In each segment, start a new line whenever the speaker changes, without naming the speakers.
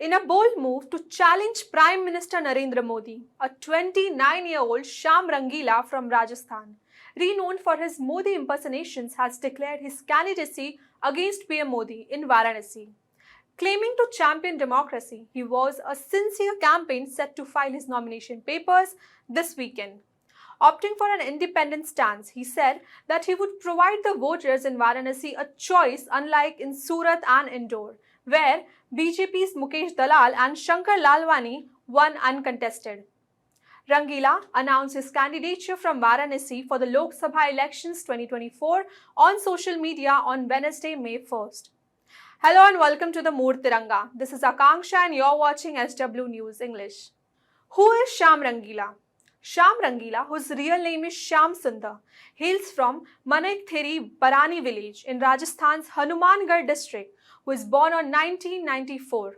In a bold move to challenge Prime Minister Narendra Modi, a 29-year-old Shyam Rangila from Rajasthan, renowned for his Modi impersonations, has declared his candidacy against PM Modi in Varanasi. Claiming to champion democracy, he was a sincere campaign set to file his nomination papers this weekend. Opting for an independent stance, he said that he would provide the voters in Varanasi a choice unlike in Surat and Indore, where BJP's Mukesh Dalal and Shankar Lalwani won uncontested. Rangila announced his candidature from Varanasi for the Lok Sabha elections 2024 on social media on Wednesday, May 1st. Hello and welcome to the Moor Tiranga. This is Akanksha and you're watching SW News English. Who is Shyam Rangila? Shyam Rangila, whose real name is Shyam Sundar, hails from Manaiktheri Barani village in Rajasthan's Hanumangarh district, who was born on 1994.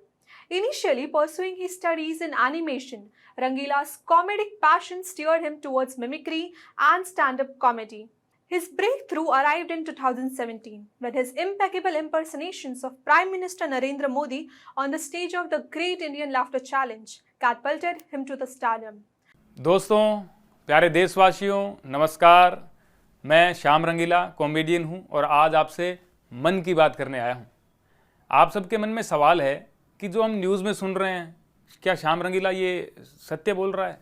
Initially pursuing his studies in animation, Rangila's comedic passion steered him towards mimicry and stand-up comedy. His breakthrough arrived in 2017 when his impeccable impersonations of Prime Minister Narendra Modi on the stage of the Great Indian Laughter Challenge catapulted him to the stardom.
दोस्तों, प्यारे देशवासियों, नमस्कार। मैं श्याम रंगीला comedian हूं और आज आपसे मन की बात करने आया हूं। आप सबके मन में सवाल है कि जो हम न्यूज़ में सुन रहे हैं, क्या श्याम रंगीला ये सत्य बोल रहा है?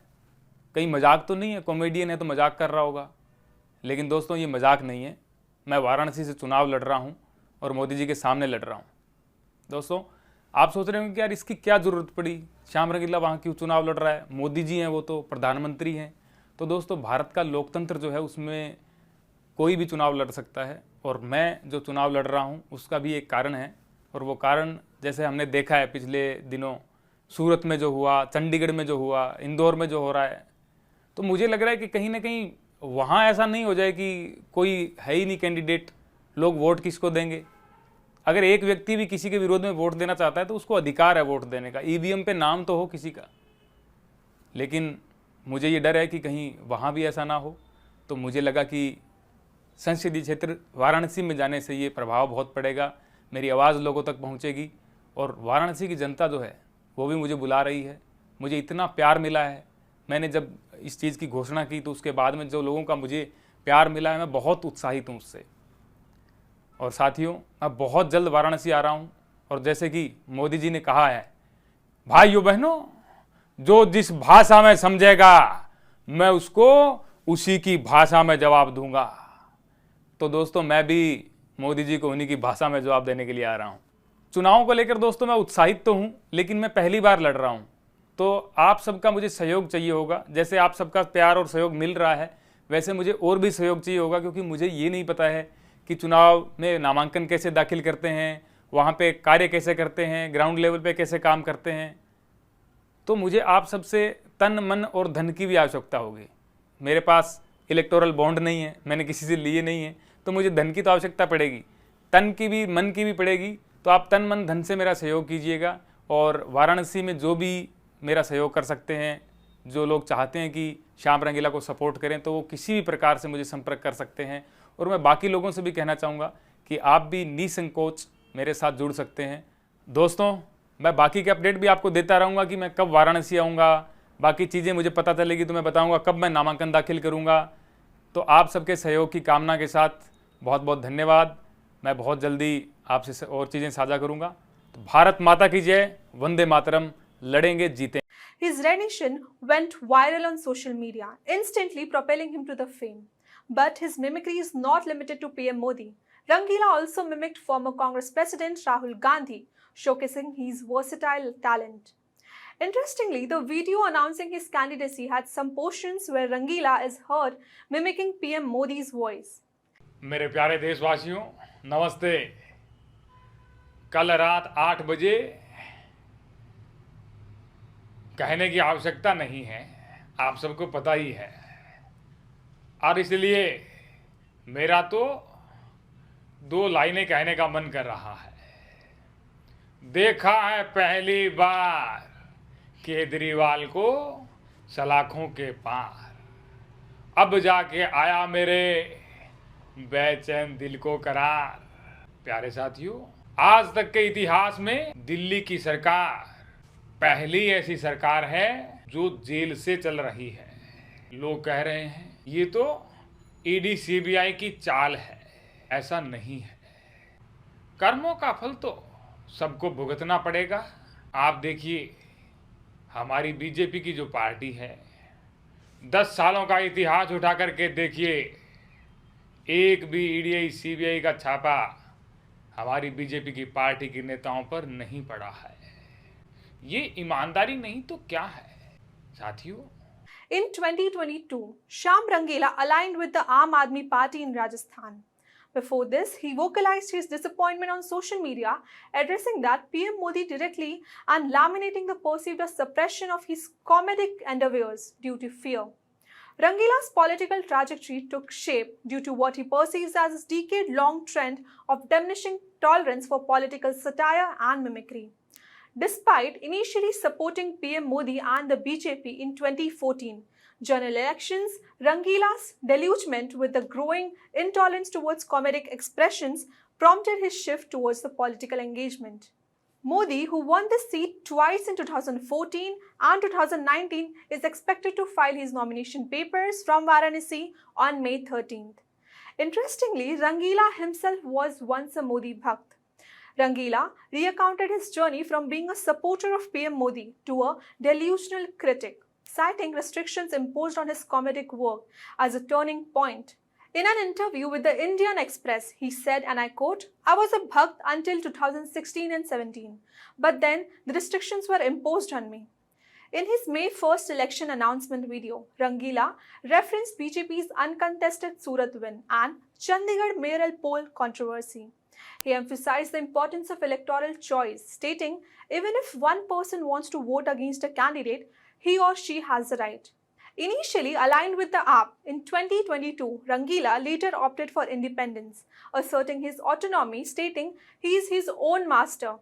कहीं मजाक तो नहीं है? कॉमेडियन है तो मजाक कर रहा होगा। लेकिन दोस्तों, ये मजाक नहीं है। मैं वाराणसी से चुनाव लड़ रहा हूं और मोदी जी के सामने लड़ रहा हूं। दोस्तों, आप सोच रहे होंगे कि यार इसकी क्या ज़रूरत पड़ी, श्याम रंगीला वहाँ क्यों चुनाव लड़ रहा है? मोदी जी हैं, वो तो प्रधानमंत्री हैं। तो दोस्तों, भारत का लोकतंत्र जो है उसमें कोई भी चुनाव लड़ सकता है और मैं जो चुनाव लड़ रहा हूँ उसका भी एक कारण है। और वो कारण जैसे हमने देखा है पिछले दिनों सूरत में जो हुआ, चंडीगढ़ में जो हुआ, इंदौर में जो हो रहा है, तो मुझे लग रहा है कि कहीं ना कहीं वहाँ ऐसा नहीं हो जाए कि कोई है ही नहीं कैंडिडेट, लोग वोट किसको देंगे। अगर एक व्यक्ति भी किसी के विरोध में वोट देना चाहता है तो उसको अधिकार है वोट देने का, ईवीएम पे नाम तो हो किसी का। लेकिन मुझे ये डर है कि कहीं वहाँ भी ऐसा ना हो। तो मुझे लगा कि संसदीय क्षेत्र वाराणसी में जाने से ये प्रभाव बहुत पड़ेगा, मेरी आवाज़ लोगों तक पहुँचेगी और वाराणसी की जनता जो है वो भी मुझे बुला रही है। मुझे इतना प्यार मिला है, मैंने जब इस चीज़ की घोषणा की तो उसके बाद में जो लोगों का मुझे प्यार मिला है, मैं बहुत उत्साहित हूँ उससे। और साथियों, मैं बहुत जल्द वाराणसी आ रहा हूँ और जैसे कि मोदी जी ने कहा है, भाइयों बहनों, जो जिस भाषा में समझेगा मैं उसको उसी की भाषा में जवाब दूंगा। तो दोस्तों, मैं भी मोदी जी को उन्हीं की भाषा में जवाब देने के लिए आ रहा हूँ। चुनावों को लेकर दोस्तों मैं उत्साहित तो हूँ, लेकिन मैं पहली बार लड़ रहा हूँ, तो आप सबका मुझे सहयोग चाहिए होगा। जैसे आप सबका प्यार और सहयोग मिल रहा है, वैसे मुझे और भी सहयोग चाहिए होगा, क्योंकि मुझे ये नहीं पता है कि चुनाव में नामांकन कैसे दाखिल करते हैं, वहाँ पे कार्य कैसे करते हैं, ग्राउंड लेवल पे कैसे काम करते हैं। तो मुझे आप सबसे तन मन और धन की भी आवश्यकता होगी। मेरे पास इलेक्टोरल बॉन्ड नहीं है, मैंने किसी से लिए नहीं है, तो मुझे धन की तो आवश्यकता पड़ेगी, तन की भी मन की भी पड़ेगी। तो आप तन मन धन से मेरा सहयोग कीजिएगा और वाराणसी में जो भी मेरा सहयोग कर सकते हैं, जो लोग चाहते हैं कि श्याम रंगीला को सपोर्ट करें, तो वो किसी भी प्रकार से मुझे संपर्क कर सकते हैं। और मैं बाकी लोगों से भी कहना चाहूँगा कि आप भी निसंकोच मेरे साथ जुड़ सकते हैं। दोस्तों, मैं बाकी के अपडेट भी आपको देता रहूँगा कि मैं कब वाराणसी आऊँगा, बाकी चीज़ें मुझे पता चलेगी तो मैं बताऊँगा कब मैं नामांकन दाखिल करूँगा। तो आप सबके सहयोग की कामना के साथ बहुत बहुत धन्यवाद। मैं बहुत जल्दी आपसे और चीज़ें साझा करूँगा। तो भारत माता की जय, वंदे मातरम, लड़ेंगे जीतेंगे।
His rendition went viral on social media, instantly propelling him to the fame. But his mimicry is not limited to PM Modi. Rangila also mimicked former Congress President Rahul Gandhi, showcasing his versatile talent. Interestingly, the video announcing his candidacy had some portions where Rangila is heard mimicking PM Modi's voice.
मेरे प्यारे देशवासियों, नमस्ते। कल रात 8 बजे कहने की आवश्यकता नहीं है, आप सबको पता ही है। और इसलिए मेरा तो 2 लाइनें कहने का मन कर रहा है। देखा है पहली बार केजरीवाल को सलाखों के पार, अब जाके आया मेरे बेचैन दिल को करार। प्यारे साथियों, आज तक के इतिहास में दिल्ली की सरकार पहली ऐसी सरकार है जो जेल से चल रही है। लोग कह रहे हैं ये तो ईडी सीबीआई की चाल है। ऐसा नहीं है। कर्मों का फल तो सबको भुगतना पड़ेगा। आप देखिए, हमारी बीजेपी की जो पार्टी है, 10 सालों का इतिहास उठा करके देखिए, एक भी ईडी सीबीआई का छापा हमारी बीजेपी की पार्टी के नेताओं पर नहीं पड़ा है। ये ईमानदारी नहीं तो क्या है साथियों?
In 2022, Shyam Rangila aligned with the Aam Aadmi Party in Rajasthan. Before this, he vocalized his disappointment on social media, addressing that PM Modi directly and laminating the perceived suppression of his comedic endeavors due to fear. Rangila's political trajectory took shape due to what he perceives as his decade-long trend of diminishing tolerance for political satire and mimicry. Despite initially supporting PM Modi and the BJP in 2014 general elections, Rangila's delugement with the growing intolerance towards comedic expressions prompted his shift towards the political engagement. Modi, who won the seat twice in 2014 and 2019, is expected to file his nomination papers from Varanasi on May 13th. Interestingly, Rangila himself was once a Modi Bhakt. Rangila recounted his journey from being a supporter of PM Modi to a delusional critic, citing restrictions imposed on his comedic work as a turning point. In an interview with the Indian Express, he said, and I quote, "I was a Bhakt until 2016 and 17, but then the restrictions were imposed on me." In his May 1st election announcement video, Rangila referenced BJP's uncontested Surat win and Chandigarh mayoral poll controversy. He emphasized the importance of electoral choice, stating, even if one person wants to vote against a candidate, he or she has the right. Initially aligned with the AAP, in 2022, Rangila later opted for independence, asserting his autonomy, stating he is his own master.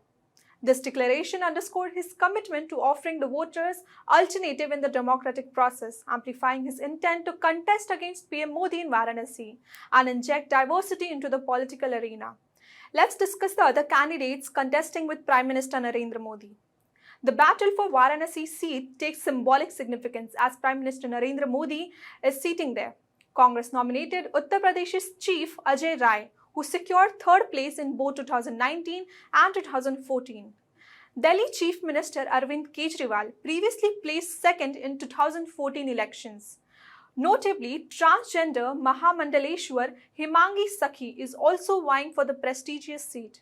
This declaration underscored his commitment to offering the voters alternative in the democratic process, amplifying his intent to contest against PM Modi in Varanasi and inject diversity into the political arena. Let's discuss the other candidates contesting with Prime Minister Narendra Modi. The battle for Varanasi seat takes symbolic significance as Prime Minister Narendra Modi is seating there. Congress nominated Uttar Pradesh's chief Ajay Rai, who secured third place in both 2019 and 2014. Delhi Chief Minister Arvind Kejriwal previously placed second in 2014 elections. Notably, transgender Mahamandaleshwar Himangi Sakhi is also vying for the prestigious seat.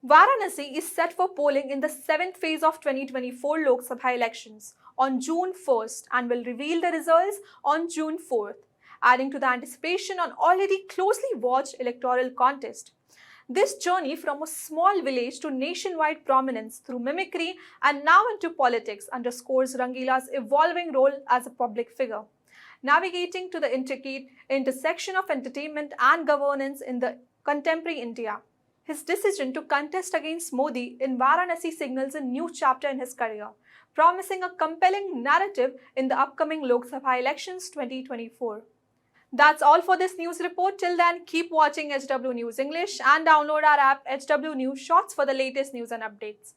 Varanasi is set for polling in the 7th phase of 2024 Lok Sabha elections on June 1st and will reveal the results on June 4th, adding to the anticipation on already closely watched electoral contest. This journey from a small village to nationwide prominence through mimicry and now into politics underscores Rangila's evolving role as a public figure, navigating to the intricate intersection of entertainment and governance in the contemporary India. His decision to contest against Modi in Varanasi signals a new chapter in his career, promising a compelling narrative in the upcoming Lok Sabha elections 2024. That's all for this news report. Till then, keep watching HW News English and download our app HW News Shorts for the latest news and updates.